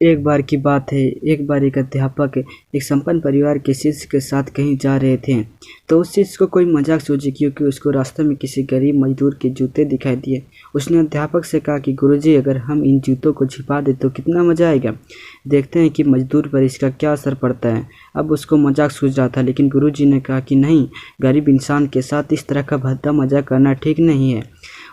एक बार की बात है। एक बार एक अध्यापक एक संपन्न परिवार के शिष्य के साथ कहीं जा रहे थे। तो उस शिष्य को कोई मजाक सूझी क्योंकि उसको रास्ते में किसी गरीब मजदूर के जूते दिखाई दिए। उसने अध्यापक से कहा कि गुरुजी, अगर हम इन जूतों को छिपा दें तो कितना मजा आएगा। देखते हैं कि मजदूर पर इसका क्या असर पड़ता है। अब उसको मजाक सूझ रहा था, लेकिन गुरुजी ने कहा कि नहीं, गरीब इंसान के साथ इस तरह का भद्दा मजाक करना ठीक नहीं है।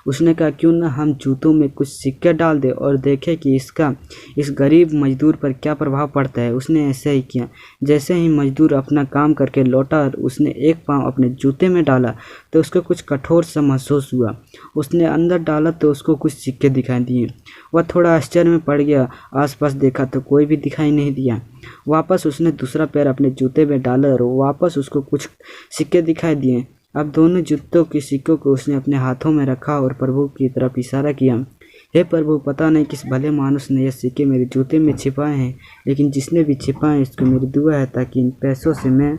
उसने कहा, क्यों ना हम जूतों में कुछ सिक्के डाल दें और देखें कि इसका इस गरीब मजदूर पर क्या प्रभाव पड़ता है। उसने ऐसा ही किया। जैसे ही मजदूर अपना काम करके लौटा और उसने एक पाँव अपने जूते में डाला तो उसको कुछ कठोर सा महसूस हुआ। उसने अंदर डाला तो उसको कुछ सिक्के दिखाई दिए। वह थोड़ा आश्चर्य में पड़ गया। आसपास देखा तो कोई भी दिखाई नहीं दिया। वापस उसने दूसरा पैर अपने जूते में डाला और वापस उसको कुछ सिक्के दिखाई दिए। अब दोनों जूतों के सिक्कों को उसने अपने हाथों में रखा और प्रभु की तरफ इशारा किया। हे प्रभु, पता नहीं किस भले मानुस ने ये सिक्के मेरे जूते में छिपाए हैं, लेकिन जिसने भी छिपाए उसको मेरी दुआ है ताकि इन पैसों से मैं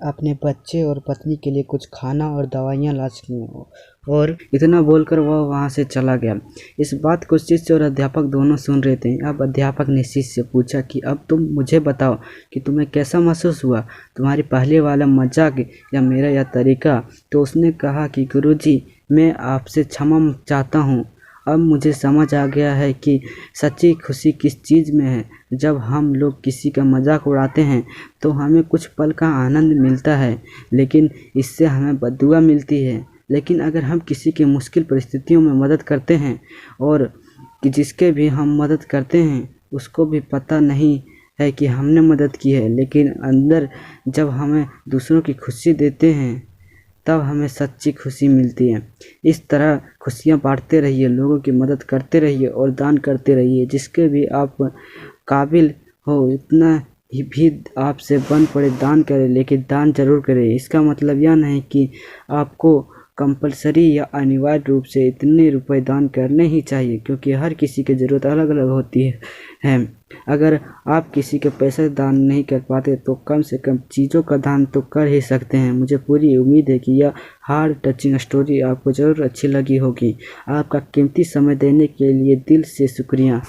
अपने बच्चे और पत्नी के लिए कुछ खाना और दवाइयाँ ला सकूँ। और इतना बोलकर वह वहाँ से चला गया। इस बात को शिष्य और अध्यापक दोनों सुन रहे थे। अब अध्यापक ने शिष्य से पूछा कि अब तुम मुझे बताओ कि तुम्हें कैसा महसूस हुआ, तुम्हारी पहले वाला मजाक या मेरा यह तरीका। तो उसने कहा कि गुरुजी, मैं आपसे क्षमा चाहता हूँ। अब मुझे समझ आ गया है कि सच्ची खुशी किस चीज़ में है। जब हम लोग किसी का मजाक उड़ाते हैं तो हमें कुछ पल का आनंद मिलता है, लेकिन इससे हमें बद्दुआ मिलती है। लेकिन अगर हम किसी की मुश्किल परिस्थितियों में मदद करते हैं और कि जिसके भी हम मदद करते हैं उसको भी पता नहीं है कि हमने मदद की है, लेकिन अंदर जब हमें दूसरों की खुशी देते हैं तब हमें सच्ची खुशी मिलती है। इस तरह खुशियाँ बांटते रहिए, लोगों की मदद करते रहिए और दान करते रहिए। जिसके भी आप काबिल हो इतना ही भी आपसे बन पड़े दान करें, लेकिन दान जरूर करें। इसका मतलब यह नहीं कि आपको कंपलसरी या अनिवार्य रूप से इतने रुपए दान करने ही चाहिए, क्योंकि हर किसी की ज़रूरत अलग अलग होती है। अगर आप किसी के पैसे दान नहीं कर पाते तो कम से कम चीज़ों का दान तो कर ही सकते हैं। मुझे पूरी उम्मीद है कि यह हार्ट टचिंग स्टोरी आपको ज़रूर अच्छी लगी होगी। आपका कीमती समय देने के लिए दिल से शुक्रिया।